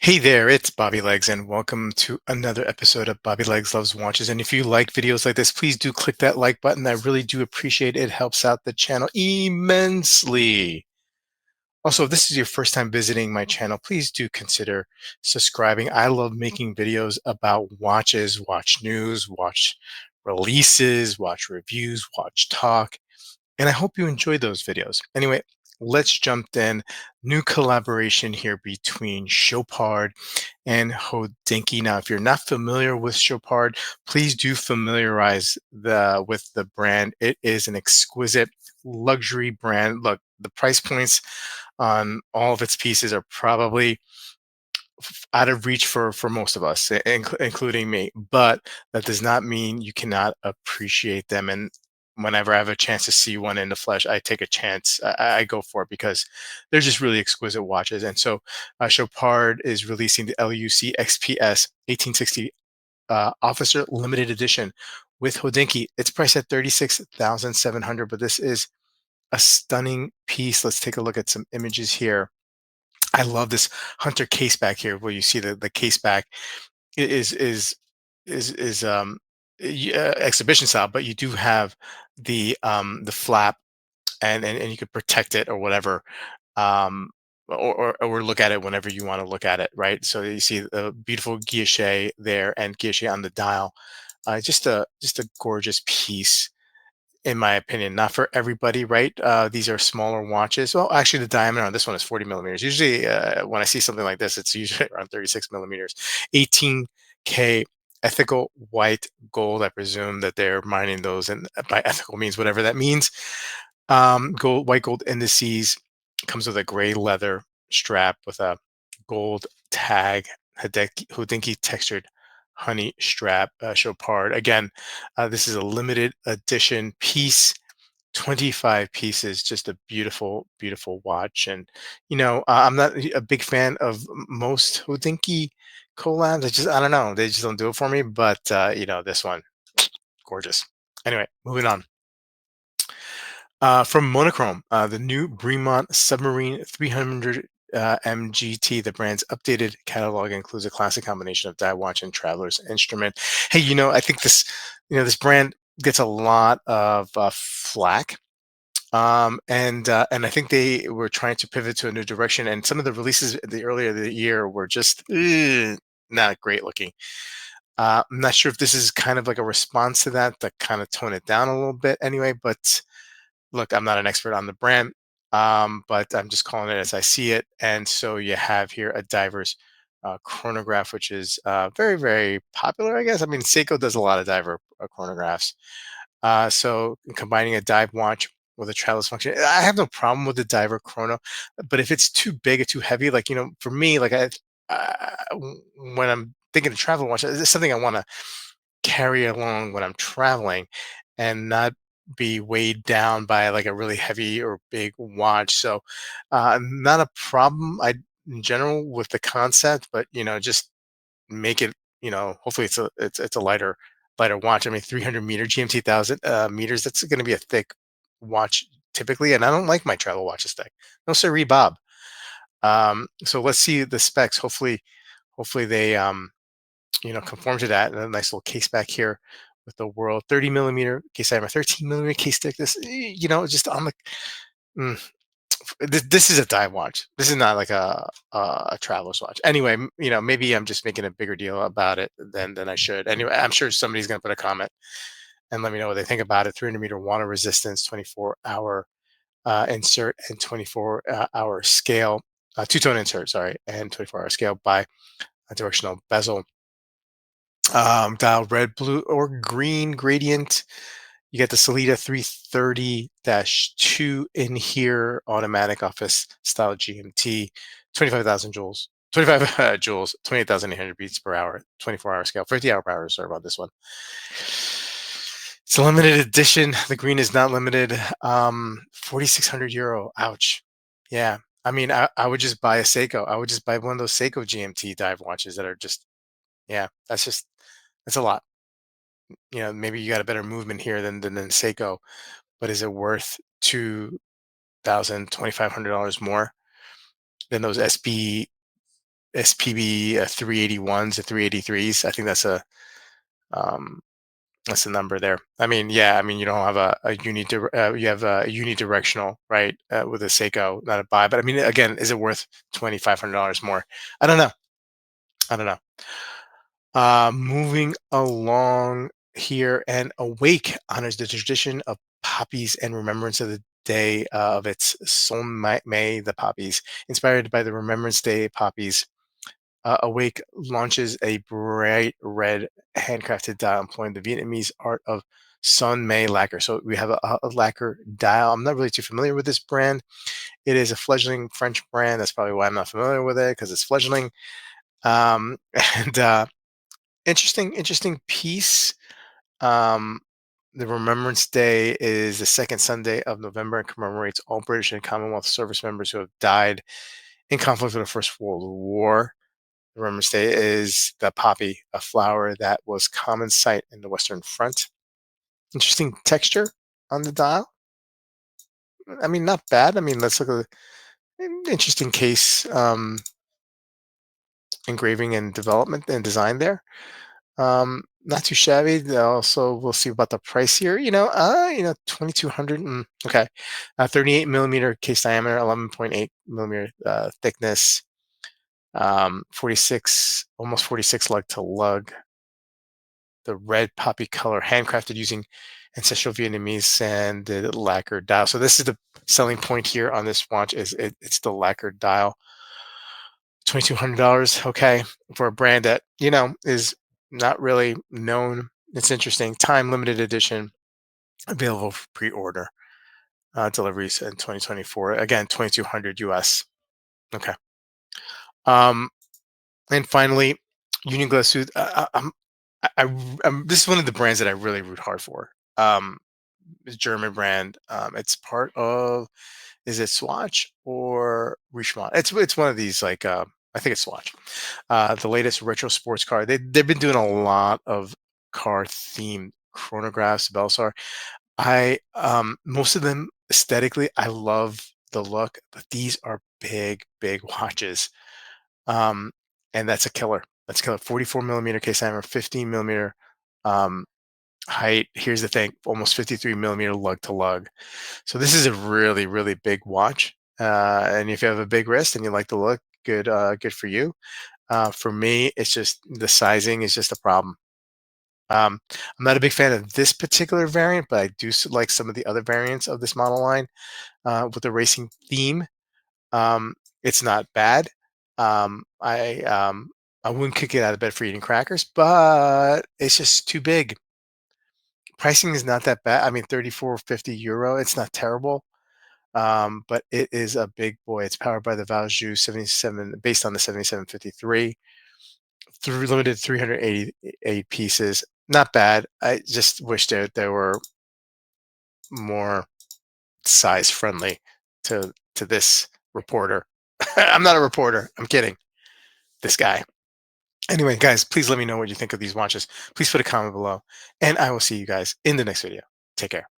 Hey there, it's Bobby Legs, and welcome to another episode of Bobby Legs Loves Watches. And if you like videos like this, please do click that like button. I really do appreciate it. It helps out the channel immensely. Also, if this is your first time visiting my channel, please do consider subscribing. I love making videos about watches, watch news, watch releases, watch reviews, watch talk. And I hope you enjoyed those videos. Anyway, let's jump in. New collaboration here between Chopard and Hodinkee. Now, if you're not familiar with Chopard, please do familiarize with the brand. It is an exquisite luxury brand. Look, the price points on all of its pieces are probably out of reach for most of us, including me. But that does not mean you cannot appreciate them. And whenever I have a chance to see one in the flesh, I take a chance. I go for it because they're just really exquisite watches. And so, Chopard is releasing the LUC XPS 1860 Officer Limited Edition with Hodinkee. It's priced at 36,700, but this is a stunning piece. Let's take a look at some images here. I love this hunter case back here where you see the case back is exhibition style, but you do have the flap and you could protect it or whatever, um, or look at it whenever you want to look at it, right? So you see the beautiful guilloche there and guilloche on the dial. Just a gorgeous piece in my opinion. Not for everybody, right? These are smaller watches. Well, actually, the diameter on this one is 40 millimeters. Usually, when I see something like this, it's usually around 36 millimeters. 18K ethical white gold. I presume that they're mining those, and by ethical means whatever that means. White gold indices comes with a gray leather strap with a gold tag, Hodinkee textured honey strap, Chopard. Again, this is a limited edition piece, 25 pieces, just a beautiful, beautiful watch. And, I'm not a big fan of most Hodinkee collabs. I don't know. They just don't do it for me. But, this one, gorgeous. Anyway, moving on. From Monochrome, the new Bremont Submarine 300 MGT, the brand's updated catalog includes a classic combination of dive watch and traveler's instrument. Hey, I think this brand gets a lot of flack, and I think they were trying to pivot to a new direction. And some of the releases the earlier the year were just not great looking. I'm not sure if this is kind of like a response to that to kind of tone it down a little bit, anyway. But look, I'm not an expert on the brand, but I'm just calling it as I see it. And so you have here a diver's chronograph, which is very, very popular, I guess. I mean, Seiko does a lot of diver chronographs. So combining a dive watch with a traveler's function, I have no problem with the diver chrono, but if it's too big or too heavy, like for me, like when I'm thinking of travel watch, it's something I want to carry along when I'm traveling and not be weighed down by like a really heavy or big watch. So, not a problem. In general with the concept, but just make it. Hopefully it's a lighter watch. I mean, 300 meter GMT 1000 meters. That's going to be a thick watch typically, and I don't like my travel watches thick. No, sirree, Bob. So let's see the specs. Hopefully they conform to that. And a nice little case back here with the world 30 millimeter case. I have a 13 millimeter case thickness. Just on the. Mm, this is a dive watch. This is not like a traveler's watch. Anyway, maybe I'm just making a bigger deal about it than I should. Anyway, I'm sure somebody's going to put a comment and let me know what they think about it. 300-meter water resistance, 24-hour insert, and 24-hour scale. Two-tone insert, sorry, and 24-hour scale by a directional bezel. Dial red, blue, or green gradient. You get the Salida 330-2 in here, automatic office style GMT, 25,000 joules, 25 joules, 28,800 beats per hour, 24-hour scale, 50-hour per hour. Sorry about this one. It's a limited edition. The green is not limited. 4,600 euro. Ouch. Yeah. I mean, I would just buy a Seiko. I would just buy one of those Seiko GMT dive watches that are just, yeah, that's a lot. Maybe you got a better movement here than Seiko, but is it worth 2,000, $2,500 more than those SB SPB 381s to 383s. I think um, that's a number there. I mean, yeah, I mean, you don't have you have a unidirectional, right, with a Seiko, not a buy. But I mean, again, is it worth $2,500 more? I don't know. I don't know. Moving along here, and Awake honors the tradition of poppies and remembrance of the day of its Son May, the poppies. Inspired by the Remembrance Day poppies, Awake launches a bright red handcrafted dial employing the Vietnamese art of Sun May lacquer. So we have a lacquer dial. I'm not really too familiar with this brand. It is a fledgling French brand. That's probably why I'm not familiar with it, because it's fledgling. And interesting piece. Um, the Remembrance Day is the second Sunday of November and commemorates all British and Commonwealth service members who have died in conflict with the First World War. The Remembrance Day is the poppy, a flower that was common sight in the Western Front. Interesting texture on the dial. I mean, not bad. I mean, let's look at an interesting case, engraving and development and design there. Not too shabby. Also, we'll see about the price here. 2,200. Okay, 38 millimeter case diameter, 11.8 millimeter thickness, 46, almost 46 lug to lug. The red poppy color, handcrafted using ancestral Vietnamese sanded lacquer dial. So this is the selling point here on this watch. It's the lacquer dial. $2,200. Okay, for a brand that is not really known. It's interesting. Time limited edition, available for pre-order. Deliveries in 2024. Again, 2,200 US. Okay. Um, and finally, Union Glashutte. This is one of the brands that I really root hard for. It's a German brand. It's part of, is it Swatch or Richemont? It's one of these, like, I think it's Swatch. The latest retro sports car. They've been doing a lot of car themed chronographs, Belsar. I Most of them aesthetically, I love the look, but these are big watches. Um, and that's a killer. That's a killer. 44 millimeter case diameter, 15 millimeter um, height. Here's the thing: almost 53 millimeter lug to lug. So this is a really big watch. And if you have a big wrist and you like the look, good for you. For me, it's just the sizing is just a problem. I'm not a big fan of this particular variant, but I do like some of the other variants of this model line with the racing theme. Um, it's not bad. I wouldn't kick it out of bed for eating crackers, but it's just too big. Pricing is not that bad. I mean, 34.50 euro. It's not terrible. But it is a big boy. It's powered by the Valjoux 77, based on the 7753. Through limited 388 pieces. Not bad. I just wish there were more size friendly to this reporter. I'm not a reporter. I'm kidding. This guy. Anyway, guys, please let me know what you think of these watches. Please put a comment below, and I will see you guys in the next video. Take care.